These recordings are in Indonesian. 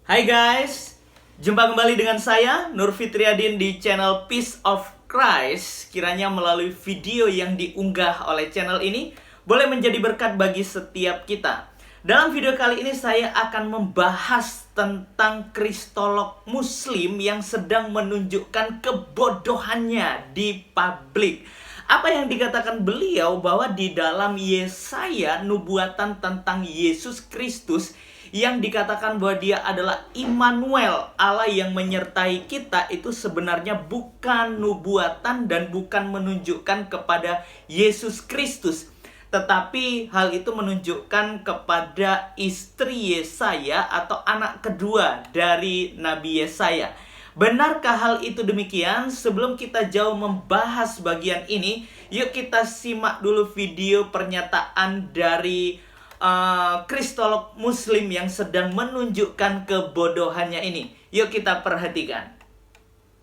Hai guys, jumpa kembali dengan saya Nur Fitriadin di channel Peace of Christ. Kiranya melalui video yang diunggah oleh channel ini boleh menjadi berkat bagi setiap kita. Dalam video kali ini saya akan membahas tentang kristolog muslim yang sedang menunjukkan kebodohannya di publik. Apa yang dikatakan beliau bahwa di dalam Yesaya nubuatan tentang Yesus Kristus yang dikatakan bahwa dia adalah Immanuel, Allah yang menyertai kita, itu sebenarnya bukan nubuatan dan bukan menunjukkan kepada Yesus Kristus. Tetapi hal itu menunjukkan kepada istri Yesaya atau anak kedua dari Nabi Yesaya. Benarkah hal itu demikian? Sebelum kita jauh membahas bagian ini, yuk kita simak dulu video pernyataan dari kristolog muslim yang sedang menunjukkan kebodohannya ini. Yuk kita perhatikan.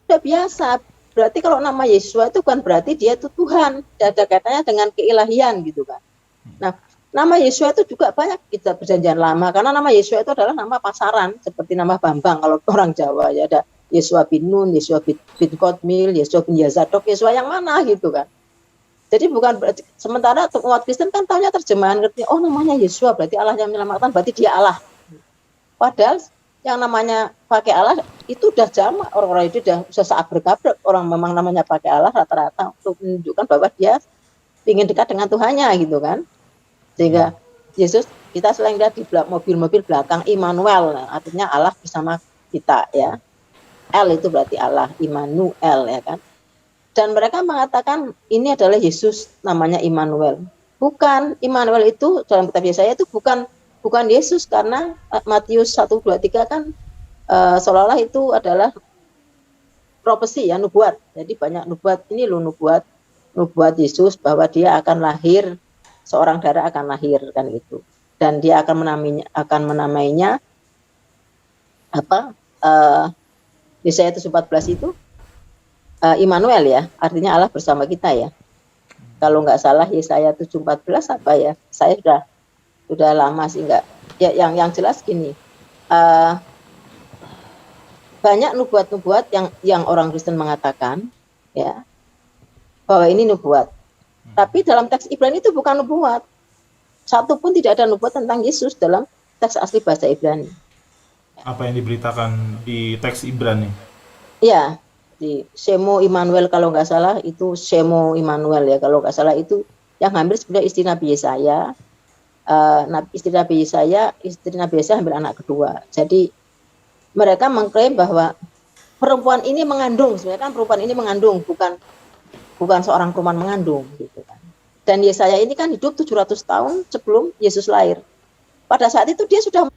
Sudah biasa. Berarti kalau nama Yesua itu bukan berarti dia itu Tuhan. Tidak ada kaitannya dengan keilahian gitu kan. Nah, nama Yesua itu juga banyak kita perjanjian lama. Karena nama Yesua itu adalah nama pasaran. Seperti nama Bambang kalau orang Jawa. Ya ada Yesua bin Nun, Yesua bin Kotmil, Yesua bin Yazadok. Yesua yang mana gitu kan. Jadi bukan berarti, sementara umat Kristen kan tahunya terjemahan ngerti, oh namanya Yesua berarti Allah yang menyelamatkan, berarti dia Allah. Padahal yang namanya pakai Allah itu udah jamak, orang-orang itu udah saat berkabrek, orang memang namanya pakai Allah rata-rata untuk menunjukkan bahwa dia ingin dekat dengan Tuhannya gitu kan. Sehingga Yesus kita selain lihat di mobil-mobil belakang Immanuel, artinya Allah bersama kita ya. L itu berarti Allah, Immanuel ya kan. Dan mereka mengatakan ini adalah Yesus, namanya Immanuel. Bukan, Immanuel itu dalam kitab Yesaya itu bukan Yesus, karena Matius 1:23 kan seolah-olah itu adalah profesi ya, nubuat. Jadi banyak nubuat, ini loh nubuat Yesus bahwa dia akan lahir, seorang darah akan lahir kan gitu. Dan dia akan menamainya apa? Yesaya 7:14 itu Immanuel ya, artinya Allah bersama kita ya. Kalau nggak salah Yesaya 7:14 apa ya? Saya sudah lama sih nggak. Ya yang jelas gini, banyak nubuat-nubuat yang orang Kristen mengatakan ya bahwa ini nubuat. Tapi dalam teks Ibrani itu bukan nubuat. Satu pun tidak ada nubuat tentang Yesus dalam teks asli bahasa Ibrani. Apa yang diberitakan di teks Ibrani? Ya. Di Shemo Immanuel kalau nggak salah itu Shemo Immanuel ya, kalau nggak salah itu yang hamil sebenarnya istri Nabi Yesaya. Istri Nabi Yesaya hamil anak kedua. Jadi mereka mengklaim bahwa perempuan ini mengandung, sebenarnya kan perempuan ini mengandung, bukan seorang perempuan mengandung gitu kan. Dan Yesaya ini kan hidup 700 tahun sebelum Yesus lahir. Pada saat itu dia sudah.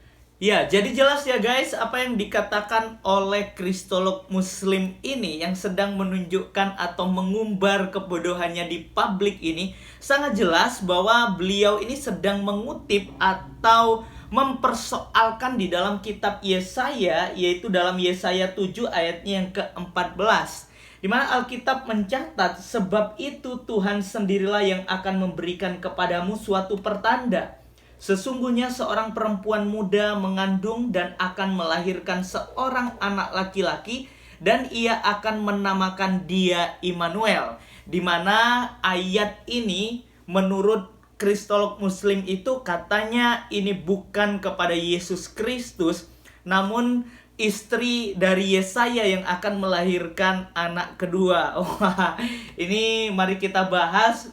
Ya, jadi jelas ya guys, apa yang dikatakan oleh kristolog muslim ini yang sedang menunjukkan atau mengumbar kebodohannya di publik ini sangat jelas bahwa beliau ini sedang mengutip atau mempersoalkan di dalam kitab Yesaya, yaitu dalam Yesaya 7 ayatnya yang ke-14. Di mana Alkitab mencatat, sebab itu Tuhan sendirilah yang akan memberikan kepadamu suatu pertanda. Sesungguhnya seorang perempuan muda mengandung dan akan melahirkan seorang anak laki-laki, dan ia akan menamakan dia Immanuel. Di mana ayat ini menurut kristolog muslim itu katanya ini bukan kepada Yesus Kristus, namun istri dari Yesaya yang akan melahirkan anak kedua. Wah, ini mari kita bahas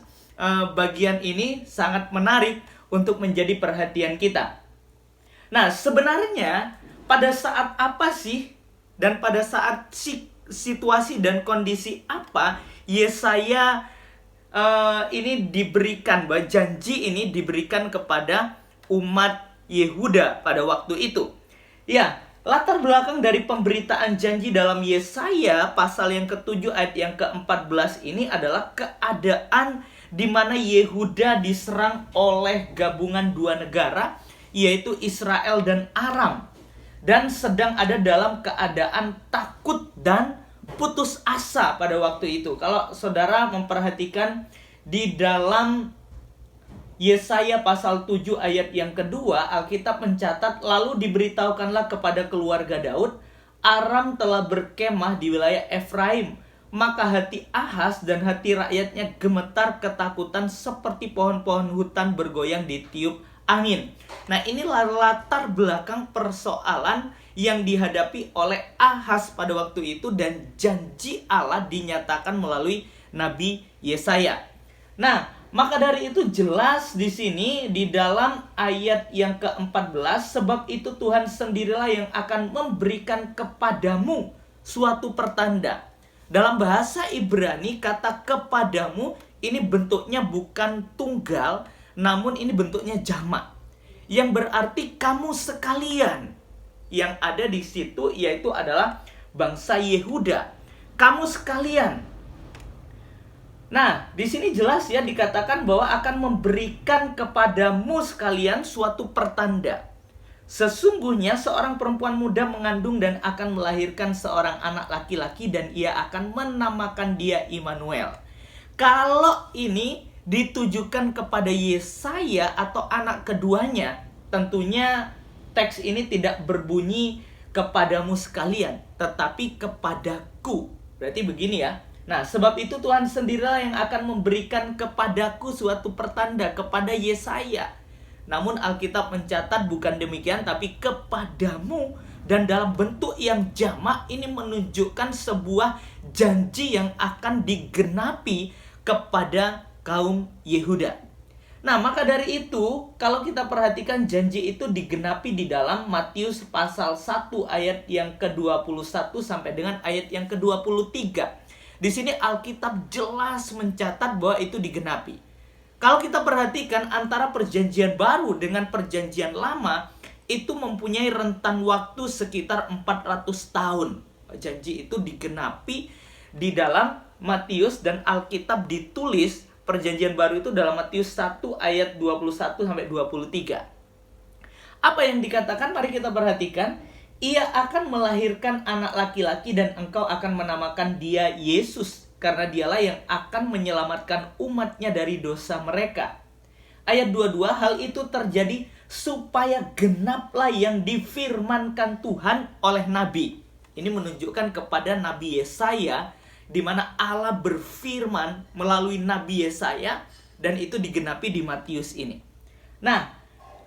bagian ini sangat menarik untuk menjadi perhatian kita. Nah, sebenarnya pada saat apa sih dan pada saat situasi dan kondisi apa Yesaya ini diberikan, bahwa janji ini diberikan kepada umat Yehuda pada waktu itu? Ya, latar belakang dari pemberitaan janji dalam Yesaya pasal yang ke-7 ayat yang ke-14 ini adalah keadaan di mana Yehuda diserang oleh gabungan dua negara, yaitu Israel dan Aram, dan sedang ada dalam keadaan takut dan putus asa pada waktu itu. Kalau saudara memperhatikan di dalam Yesaya pasal 7 ayat yang kedua, Alkitab mencatat, lalu diberitahukanlah kepada keluarga Daud, Aram telah berkemah di wilayah Efraim. Maka hati Ahaz dan hati rakyatnya gemetar ketakutan seperti pohon-pohon hutan bergoyang ditiup angin. Nah, inilah latar belakang persoalan yang dihadapi oleh Ahaz pada waktu itu, dan janji Allah dinyatakan melalui Nabi Yesaya. Nah, maka dari itu jelas di sini di dalam ayat yang ke-14, sebab itu Tuhan sendirilah yang akan memberikan kepadamu suatu pertanda. Dalam bahasa Ibrani kata kepadamu ini bentuknya bukan tunggal, namun ini bentuknya jamak, yang berarti kamu sekalian. Yang ada di situ yaitu adalah bangsa Yehuda. Kamu sekalian. Nah, di sini jelas ya dikatakan bahwa akan memberikan kepadamu sekalian suatu pertanda. Sesungguhnya seorang perempuan muda mengandung dan akan melahirkan seorang anak laki-laki, dan ia akan menamakan dia Immanuel. Kalau ini ditujukan kepada Yesaya atau anak keduanya, tentunya teks ini tidak berbunyi kepadamu sekalian, tetapi kepadaku. Berarti begini ya. Nah, sebab itu Tuhan sendirilah yang akan memberikan kepadaku suatu pertanda, kepada Yesaya. Namun Alkitab mencatat bukan demikian, tapi kepadamu, dan dalam bentuk yang jamak. Ini menunjukkan sebuah janji yang akan digenapi kepada kaum Yehuda. Nah, maka dari itu, kalau kita perhatikan janji itu digenapi di dalam Matius pasal 1 ayat yang ke-21 sampai dengan ayat yang ke-23. Di sini Alkitab jelas mencatat bahwa itu digenapi. Kalau kita perhatikan antara perjanjian baru dengan perjanjian lama, itu mempunyai rentan waktu sekitar 400 tahun. Janji itu digenapi di dalam Matius, dan Alkitab ditulis perjanjian baru itu dalam Matius 1 ayat 21 sampai 23. Apa yang dikatakan? Mari kita perhatikan. Ia akan melahirkan anak laki-laki, dan engkau akan menamakan dia Yesus, karena dialah yang akan menyelamatkan umatnya dari dosa mereka. Ayat 22, hal itu terjadi supaya genaplah yang difirmankan Tuhan oleh Nabi. Ini menunjukkan kepada Nabi Yesaya, di mana Allah berfirman melalui Nabi Yesaya, dan itu digenapi di Matius ini. Nah,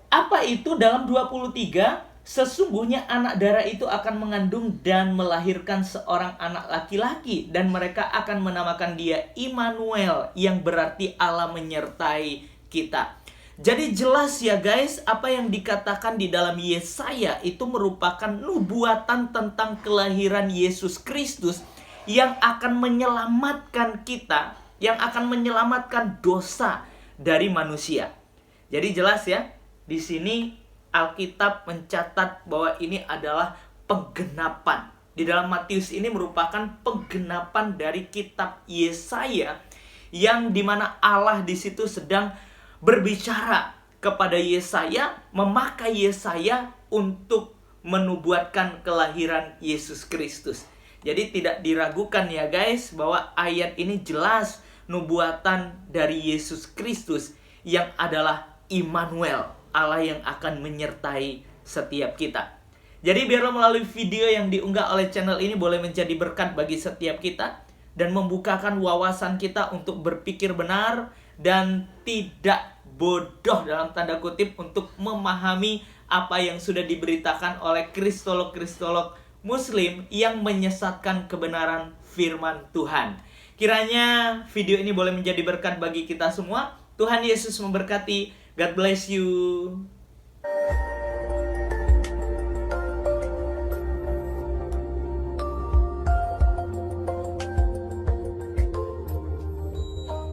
apa itu dalam 23? Sesungguhnya anak darah itu akan mengandung dan melahirkan seorang anak laki-laki, dan mereka akan menamakan dia Immanuel, yang berarti Allah menyertai kita. Jadi jelas ya guys, apa yang dikatakan di dalam Yesaya itu merupakan nubuatan tentang kelahiran Yesus Kristus yang akan menyelamatkan kita, yang akan menyelamatkan dosa dari manusia. Jadi jelas ya, di sini Alkitab mencatat bahwa ini adalah penggenapan. Di dalam Matius ini merupakan penggenapan dari kitab Yesaya, yang dimana Allah di situ sedang berbicara kepada Yesaya, memakai Yesaya untuk menubuatkan kelahiran Yesus Kristus. Jadi tidak diragukan ya guys, bahwa ayat ini jelas nubuatan dari Yesus Kristus yang adalah Immanuel, Allah yang akan menyertai setiap kita. Jadi biarlah melalui video yang diunggah oleh channel ini boleh menjadi berkat bagi setiap kita, dan membukakan wawasan kita untuk berpikir benar dan tidak bodoh dalam tanda kutip, untuk memahami apa yang sudah diberitakan oleh kristolog-kristolog Muslim yang menyesatkan kebenaran firman Tuhan. Kiranya video ini boleh menjadi berkat bagi kita semua. Tuhan Yesus memberkati. God bless you.